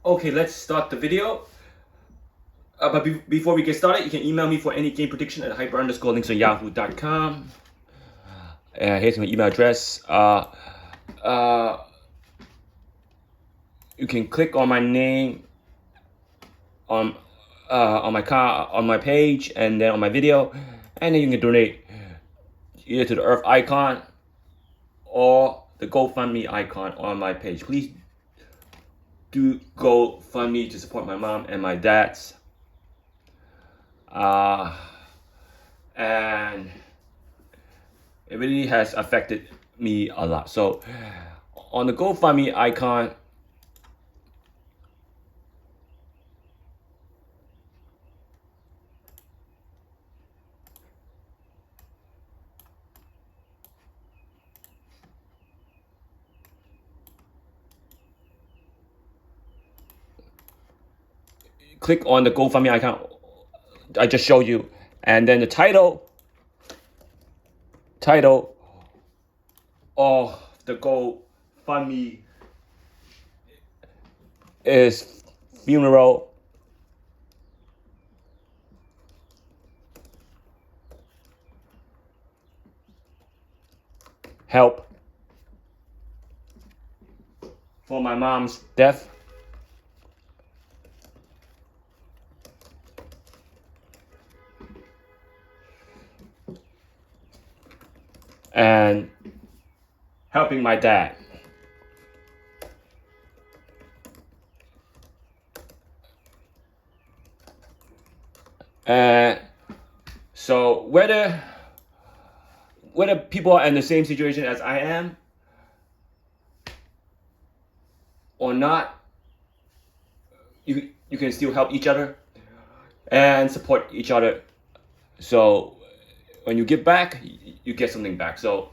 Okay, let's start the video. But before we get started, you can email me for any game prediction at hyper_links@yahoo.com. Here's my email address. You can click on my name on my page and then on my video, and then you can donate either to the Earth icon or the GoFundMe icon on my page. Please do GoFundMe to support my mom and my dad's. And it really has affected me a lot. So on the GoFundMe icon, click on the GoFundMe icon I just showed you, and then the title of the GoFundMe is funeral help for my mom's death. And helping my dad. And so whether people are in the same situation as I am or not, you can still help each other and support each other. So when you give back, you get something back. So,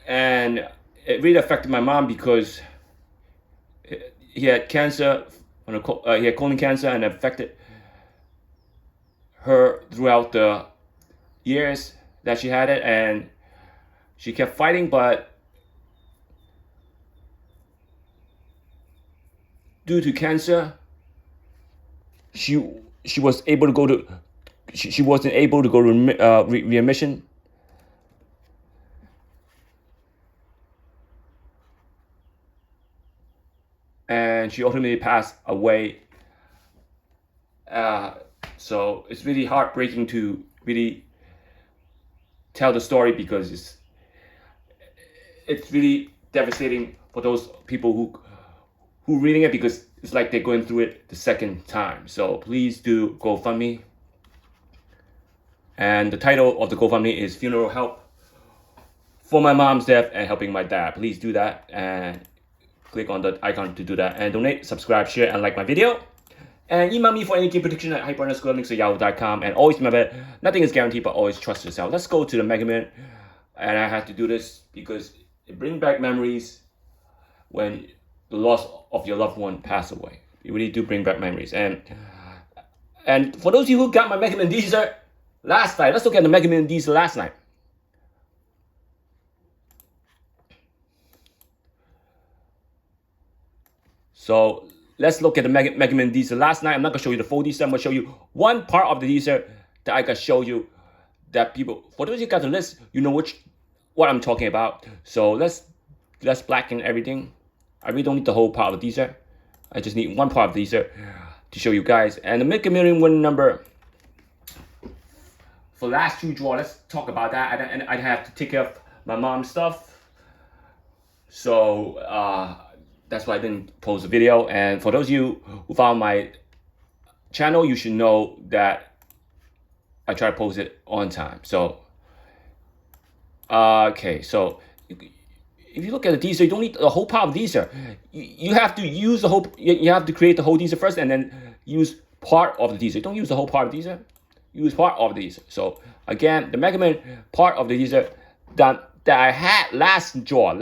and it really affected my mom because he had cancer, he had colon cancer, and it affected her throughout the years that she had it, and she kept fighting, but due to cancer, she was able to go to. She wasn't able to go to remission. And she ultimately passed away. So it's really heartbreaking to really tell the story because it's really devastating for those people who reading it, because it's like they're going through it the second time. So please do GoFundMe. And the title of the GoFundMe is Funeral Help for my mom's death and helping my dad. Please do that and click on the icon to do that. And donate, subscribe, share, and like my video. And email me for any game prediction at hyper_links@yahoo.com. And always remember, nothing is guaranteed, but always trust yourself. Let's go to the Mega Man. And I had to do this because it brings back memories when the loss of your loved one passed away. You really do bring back memories. And for those of you who got my Mega Man Dster last night, let's look at the Mega Man Dster last night. So let's look at the Mega Man Dster last night. I'm not gonna show you the full Dster. I'm gonna show you one part of the Dster that I can show you that people, for those of you who got the list, you know what I'm talking about. So let's blacken everything. I really don't need the whole part of the Dster. I just need one part of the Dster to show you guys. And the Mega Million win number for last two draw, let's talk about that. And I have to take care of my mom's stuff. So that's why I didn't post a video. And for those of you who follow my channel, you should know that I try to post it on time. So, okay, so if you look at the Dster, you don't need the whole part of the Dster. You have to use the whole, you have to create the whole Dster first and then use part of the Dster. Don't use the whole part of the Dster. Use part of these. So again, the Mega Man part of the Dster that I had last draw.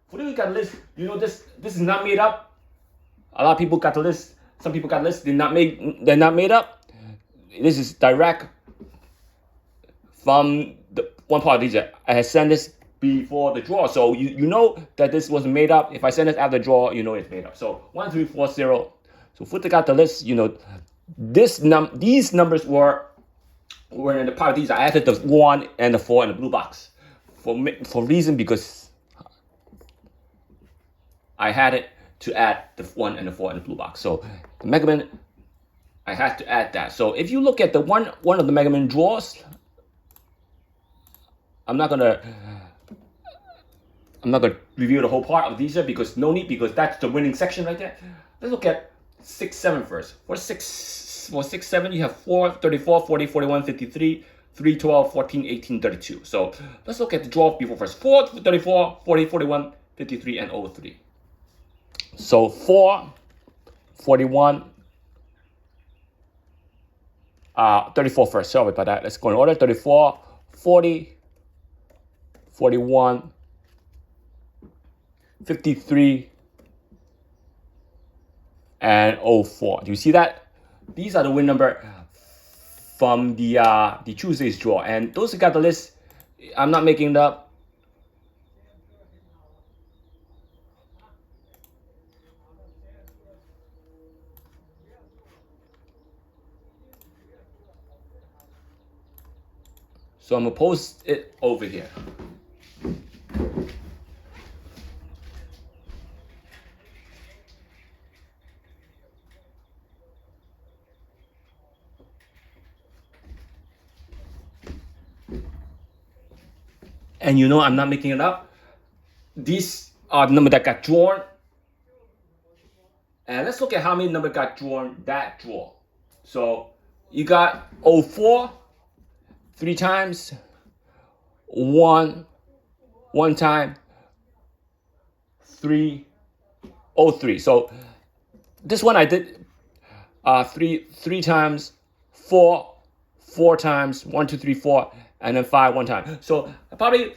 For those who got list, you know this is not made up. A lot of people got the list. Some people got lists. They're not made up. This is direct from the one part of Dster. I had sent this before the draw. So you know that this was made up. If I send it after the draw, you know it's made up. So 1, 3, 4, 0. So Futa got the list. You know, these numbers were in the part of these. I added the 1 and the 4 in the blue box for reason because I had it to add the 1 and the 4 in the blue box. So the Mega Man, I had to add that. So if you look at the one of the Mega Man draws, I'm not gonna review the whole part of these because no need, because that's the winning section right there. Let's look at 6, 7 first. For 6, 7, you have 4, 34, 40, 41, 53, 3, 12, 14, 18, 32. So let's look at the draw before first. 4, 34, 40, 41, 53, and 03. So 4, 41, 34 first. Sorry about that. Let's go in order. 34, 40, 41, 53, and 04. Do you see that? These are the win number from the Tuesday's draw. And those who got the list, I'm not making it up. So I'm going to post it over here. And you know I'm not making it up. These are the numbers that got drawn. And let's look at how many numbers got drawn that draw. So you got 04 3 times, 1 time, 3, 03. So this one I did 3 times, 4 times, 1, 2, 3, 4, and then 5 1 time. So I probably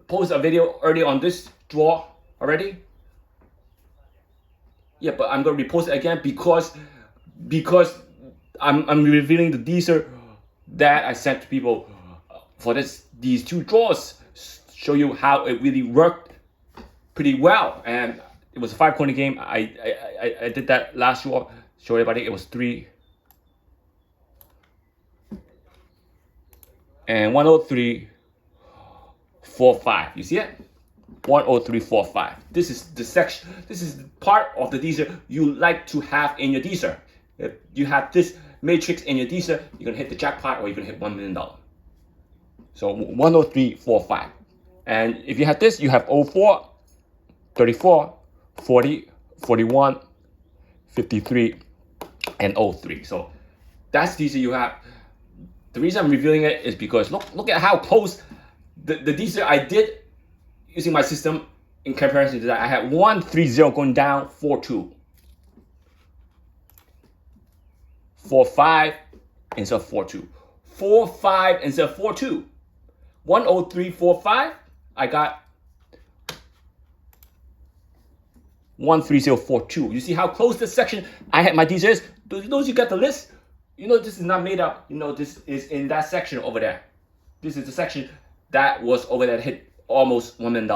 post a video early on this draw already. Yeah, but I'm gonna repost it again because I'm revealing the Dster that I sent to people for these 2 draws. Show you how it really worked pretty well, and it was a 5-coin game. I did that last draw. Show everybody it was 3 and 103 4 5. You see it? 103 4 5. This is the section. This is the part of the Dster you like to have in your Dster. If you have this matrix in your Dster, you're gonna hit the jackpot or you're gonna hit $1 million. So 103 4 5. And if you have this, you have 04, 34, 40, 41, 53, and 03. So that's Dster you have. The reason I'm revealing it is because look at how close the Dster I did using my system in comparison to that. I had 130 going down, 42. 4-5 instead of 4-2. 4-5 instead of 4-2. 103 4-5. I got 130 4-2. You see how close this section I had my Dster is? Those you got the list. You know this is not made up. You know this is in that section over there. This is the section that was over there that hit almost $1 million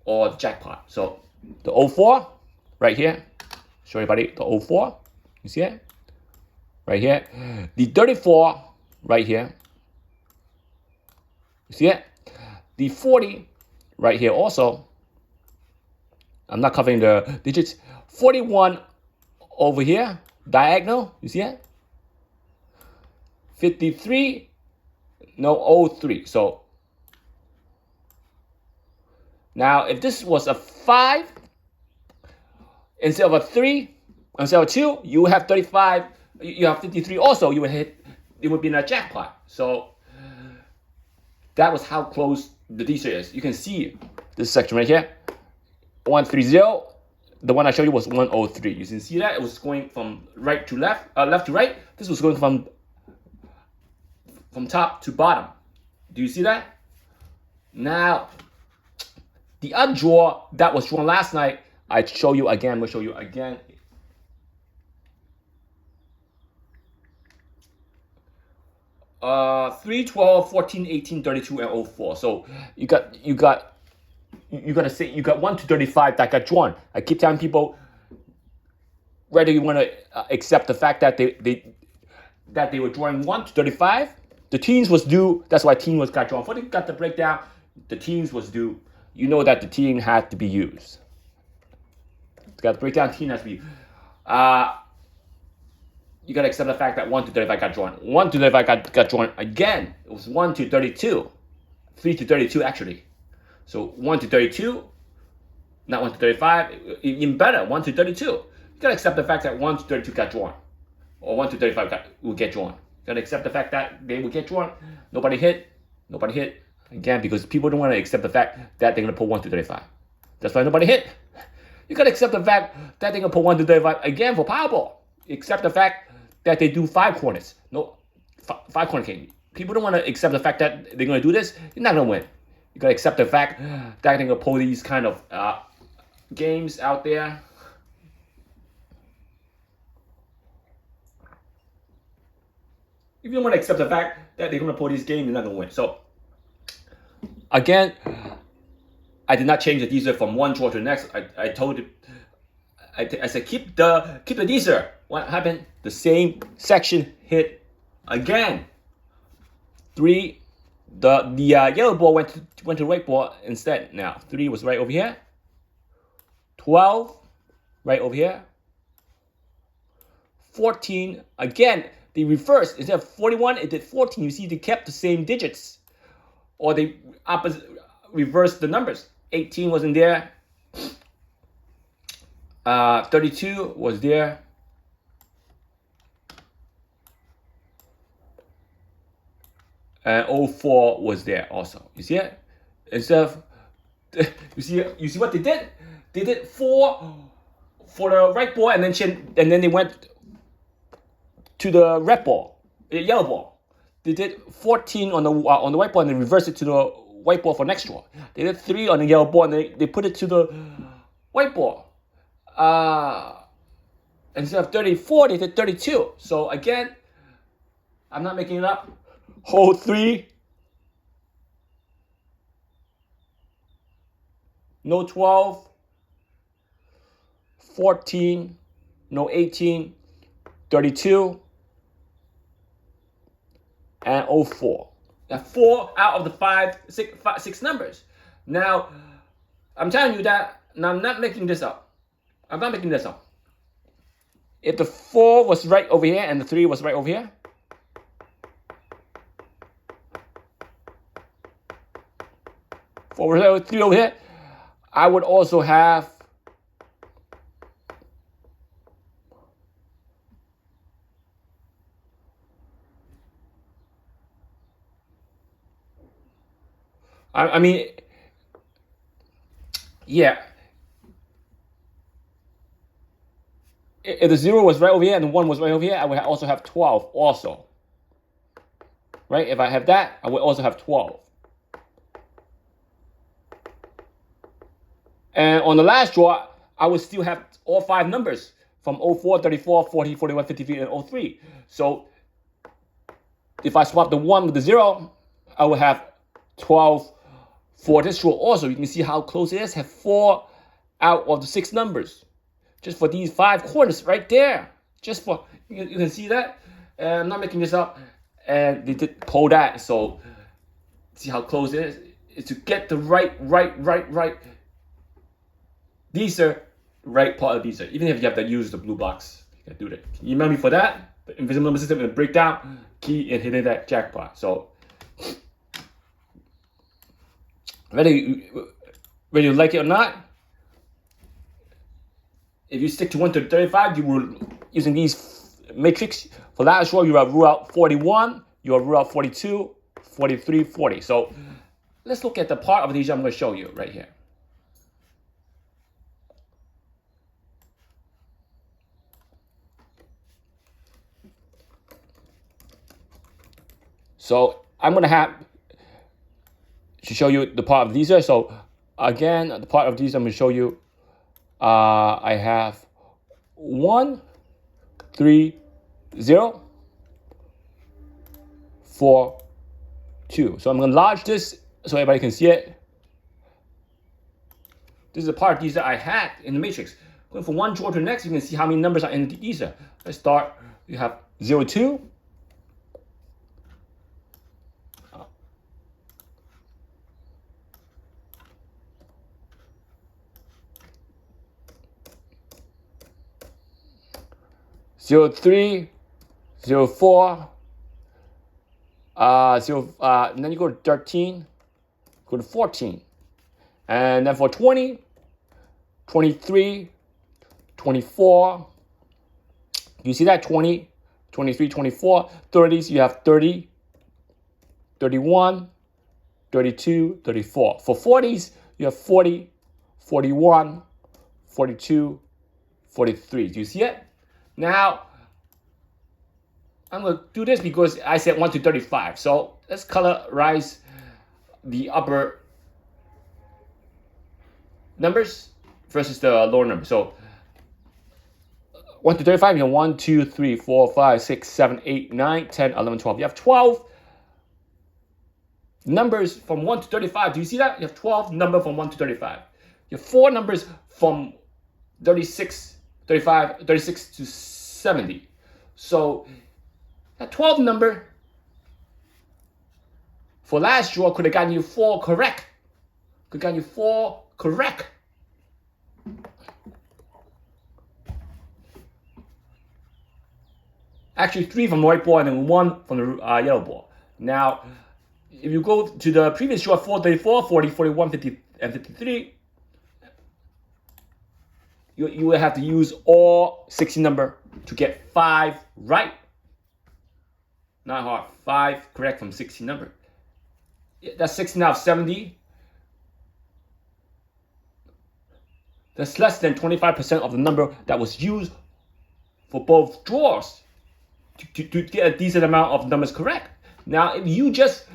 or the jackpot. So the 04 right here. Show everybody the 04. You see it? Right here. The 34 right here. You see it? The 40 right here also. I'm not covering the digits. 41 over here. Diagonal. You see it? 53. No, 03. So now if this was a 5 instead of a 3, instead of 2, you have 35. You have 53 also. You would hit. It would be in a jackpot. So that was how close the Dster is. You can see this section right here. 130. The one I showed you was 103. You can see that it was going from right to left, left to right. This was going from top to bottom. Do you see that? Now, the other draw that was drawn last night, I show you again. I'm gonna show you again. 3, 12, 14, 18, 32, and 04. So you got to say you got 1 to 35 that got drawn. I keep telling people whether you want to accept the fact that they were drawing 1 to 35. The teens was due. That's why teen was got drawn. Before they got the breakdown, the teens was due. You know that the teen had to be used. Got the breakdown. Teen has to be. You got to accept the fact that 1 to 35 got drawn. 1 to 35 got drawn again. It was 1 to 32. 3 to 32 actually. So 1 to 32, not 1 to 35. Even better, 1 to 32. You got to accept the fact that 1 to 32 got drawn. Or 1 to 35 will get drawn. You got to accept the fact that they will get drawn. Nobody hit. Again, because people don't want to accept the fact that they're going to pull 1 to 35. That's why nobody hit. You got to accept the fact that they're going to pull 1 to 35 again for Powerball. Accept the fact that they do 5 corners. No, 5 corner king. People don't want to accept the fact that they're going to do this. You're not going to win. You got to accept the fact that they're going to pull these kind of games out there. If you don't want to accept the fact that they're going to pull these games, you're not going to win. So, again, I did not change the Dster from one draw to the next. I told it. I said keep the Dster. What happened? The same section hit again. 3. The yellow ball went to the white ball instead. Now 3 was right over here. 12 right over here. 14 again. They reversed. Instead of 41, it did 14. You see, they kept the same digits, or they reversed the numbers. 18 wasn't there. 32 was there. And 04 was there also. You see it? Instead of, you see what they did? They did 4 for the right ball, and then they went to the red ball, the yellow ball. They did 14 on the white ball, and they reversed it to the white ball for next draw. They did 3 on the yellow ball, and they put it to the white ball. Instead of 34, they did 32. So again, I'm not making it up. Hole 3. No 12. 14. No 18. 32. And 04. Now 4 out of the 6 numbers. Now, I'm telling you that, now I'm not making this up. If the 4 was right over here and the 3 was right over here, 4 was right over 3 over here, I would also have I mean, yeah. If the 0 was right over here and the 1 was right over here, I would also have 12 also. Right? If I have that, I would also have 12. And on the last draw, I would still have all 5 numbers from 04, 34, 40, 41, 53, and 03. So if I swap the 1 with the 0, I would have 12 for this draw also. You can see how close it is. Have 4 out of the 6 numbers. Just for these 5 corners right there. Just for, you can see that. I'm not making this up. And they did pull that. So see how close it is. It's to get the right Dster, right part of Dster. Even if you have to use the blue box, you can do that. Can you remember me for that? The invisible number system and breakdown, key in hitting that jackpot. So whether you like it or not, if you stick to 1 to 35, you were using these matrix. For last draw, you have rule out 41, you have rule out 42, 43, 40. So let's look at the part of these I'm going to show you right here. So I'm going to have to show you the part of these. So again, the part of these I'm going to show you. I have 1, 3, 0, 4, 2. So I'm going to enlarge this so everybody can see it. This is a part of these that I had in the matrix. Going from one drawer to the next, you can see how many numbers are in these. Let's start. You have 0, 2. Zero 3, 0 4, and then you go to 13, go to 14, and then for 20, 23, 24. You see that 20, 23, 24, 30s. You have 30, 31, 32, 34. For 40s, you have 40, 41, 42, 43. Do you see it? Now, I'm going to do this because I said 1 to 35. So let's colorize the upper numbers versus the lower numbers. So 1 to 35, you have 1, 2, 3, 4, 5, 6, 7, 8, 9, 10, 11, 12. You have 12 numbers from 1 to 35. Do you see that? You have 12 numbers from 1 to 35. You have 4 numbers from 36, 35, 36 to 70. So that 12 number for last draw could have gotten you 4 correct. Could have gotten you 4 correct. Actually, 3 from the white ball and then 1 from the yellow ball. Now, if you go to the previous draw, 4, 34, 40, 41, 50, and 53, you will have to use all 60 number to get 5 right. Not hard. 5 correct from 60 number. That's 16 out of 70. That's less than 25% of the number that was used for both draws to get a decent amount of numbers correct. Now, if you just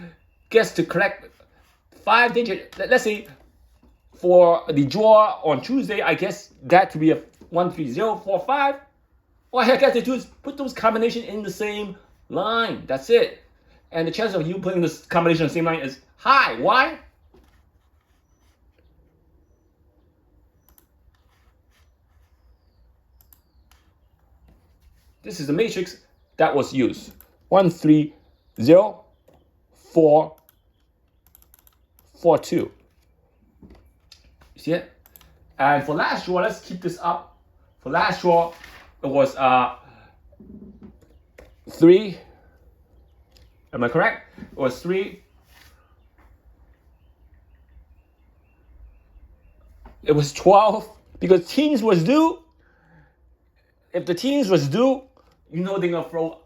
guess to correct 5 digits, let's say for the draw on Tuesday, I guess that to be a 1, 3, 0, 4, 5. All I have to do is put those combinations in the same line. That's it. And the chance of you putting this combination in the same line is high. Why? This is the matrix that was used. 1, 3, 0, 4, 4, 2. You see it? And for last draw, let's keep this up. For last draw, it was 3. Am I correct? It was 3. It was 12 because teens was due. If the teens was due, you know they're gonna throw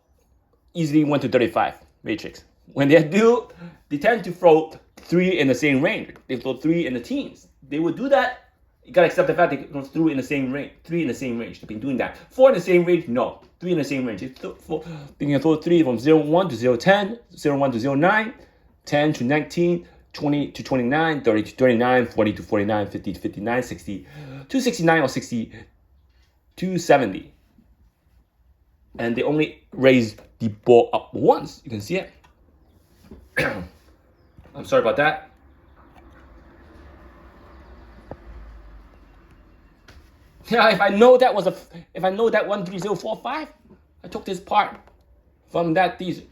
easily 1 to 35 matrix. When they're due, they tend to throw 3 in the same range. They throw 3 in the teens. They would do that. You gotta accept the fact they go through in the same range. 3 in the same range. They've been doing that. 4 in the same range? No. 3 in the same range. They can throw 3 from 0-1 to 0-10, 0-1 to 0-9, 10 to 19, 20 to 29, 30 to 39, 40 to 49, 50 to 59, 60 to 69, or 60 to 70. And they only raise the ball up once. You can see it. I'm sorry about that. Yeah, if I know that 13045, I took this part from that teaser.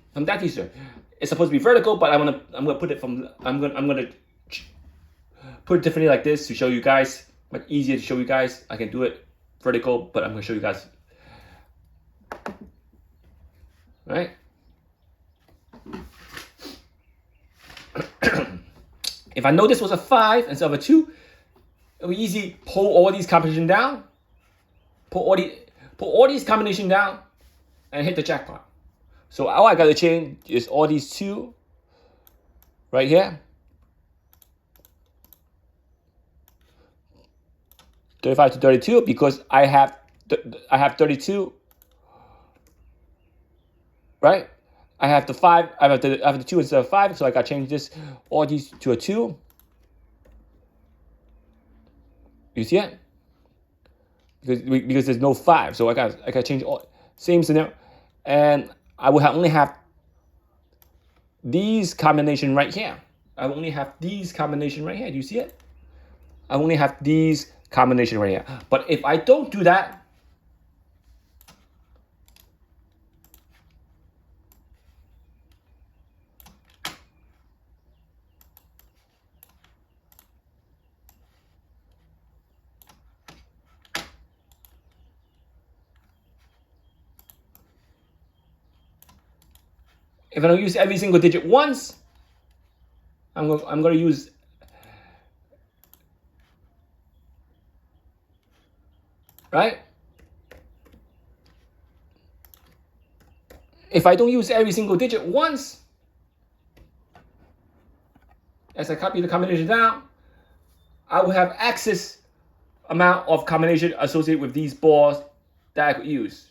It's supposed to be vertical, but I'm gonna put it I'm gonna put it differently like this to show you guys. Much easier to show you guys. I can do it vertical, but I'm gonna show you guys. Right? If I know this was a 5 instead of a 2, it would easy pull all these combinations down, pull all these combinations down, and hit the jackpot. So all I gotta change is all these 2 right here. 35 to 32 because I have 32. Right? I have the 5. I have the 2 instead of 5, so I gotta change all these to a 2. You see it? Because there's no 5, so I gotta change all same scenario, and I will only have these combination right here. I only have these combination right here. Do you see it? I only have these combination right here. But if I don't do that, if I don't use every single digit once, I'm going to use right? If I don't use every single digit once, as I copy the combination down, I will have excess amount of combination associated with these balls that I could use.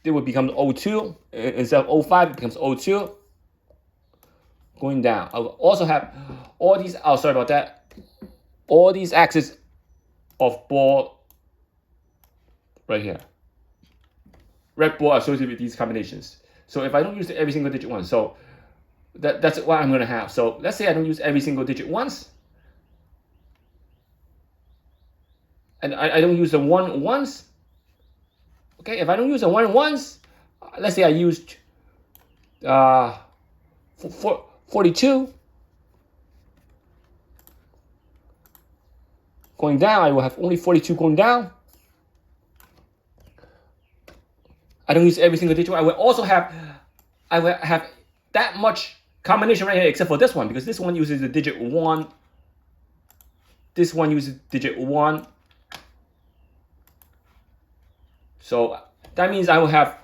It would become 02. Instead of 05, it becomes 02. Going down. I will also have all these, oh, sorry about that. All these axes of ball right here. Red ball associated with these combinations. So if I don't use every single digit once, so that's what I'm going to have. So let's say I don't use every single digit once. And I don't use the 1 once. Okay, if I don't use the 1 once, let's say I used 42. Going down, I will have only 42 going down. I don't use every single digit. I will also have that much combination right here, except for this one, because this one uses the digit 1. This one uses digit 1. So that means I will have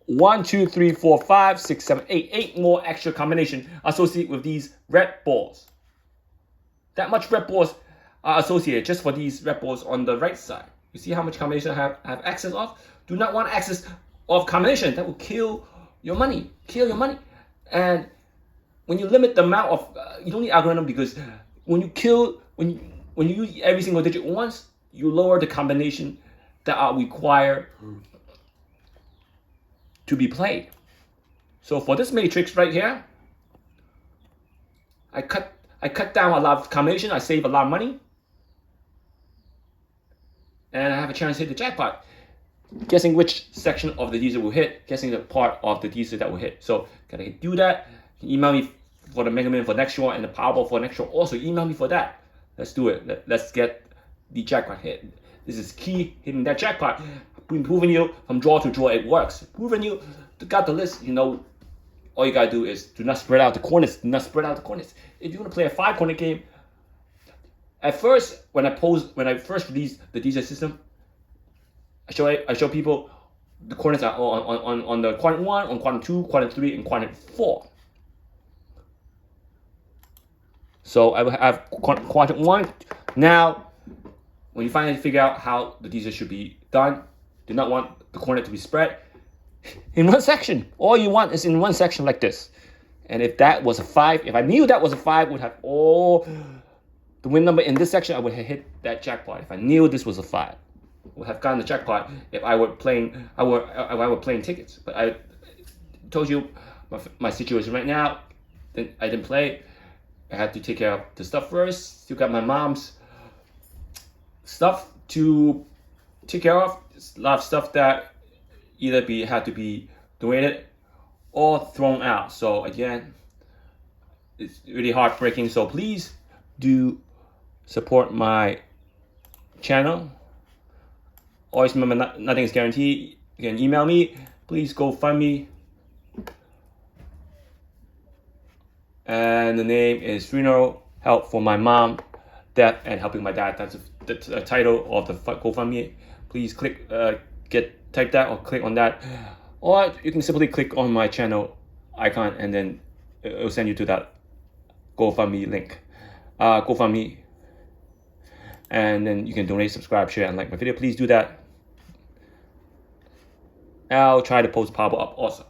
1, 2, 3, 4, 5, 6, 7, 8, 8 more extra combination associated with these red balls. That much red balls are associated just for these red balls on the right side. You see how much combination I have access of? Do not want access of combination. That will kill your money. Kill your money. And when you limit the amount of, you don't need algorithm, because when you use every single digit once, you lower the combination that are required to be played. So for this matrix right here, I cut down a lot of combination. I save a lot of money, and I have a chance to hit the jackpot. Guessing which section of the Dster will hit, guessing the part of the Dster that will hit. So gotta do that. Email me for the Mega Million for next show and the Powerball for next show. Also email me for that. Let's do it. Let's get the jackpot hit. This is key, hitting that jackpot. Been proving you from draw to draw it works. Proving you got the list. You know, all you gotta do is do not spread out the corners. Do not spread out the corners. If you want to play a 5-corner game, at first when I first released the Dster system, I show people the corners are on the quadrant 1, on quadrant 2, quadrant 3, and quadrant 4. So I will have quadrant 1. Now, when you finally figure out how the Dster should be done, do not want the corner to be spread in one section. All you want is in one section like this. And if that was a 5, if I knew that was a 5, would have all the win number in this section, I would have hit that jackpot. If I knew this was a 5, would have gotten the jackpot if I were playing. I were playing tickets. But I told you my situation right now. Then I didn't play. I had to take care of the stuff first. Still got my mom's stuff to take care of. There's a lot of stuff that either had to be donated or thrown out. So again, it's really heartbreaking. So please do support my channel. Always remember, nothing is guaranteed. You can email me. Please go fund me. And the name is Funeral Help for My Mom, Death, and Helping My Dad. That's the title of the GoFundMe. Please click, type that or click on that. Or you can simply click on my channel icon and then it will send you to that GoFundMe link. GoFundMe. And then you can donate, subscribe, share, and like my video. Please do that. I'll try to post Powerball up also.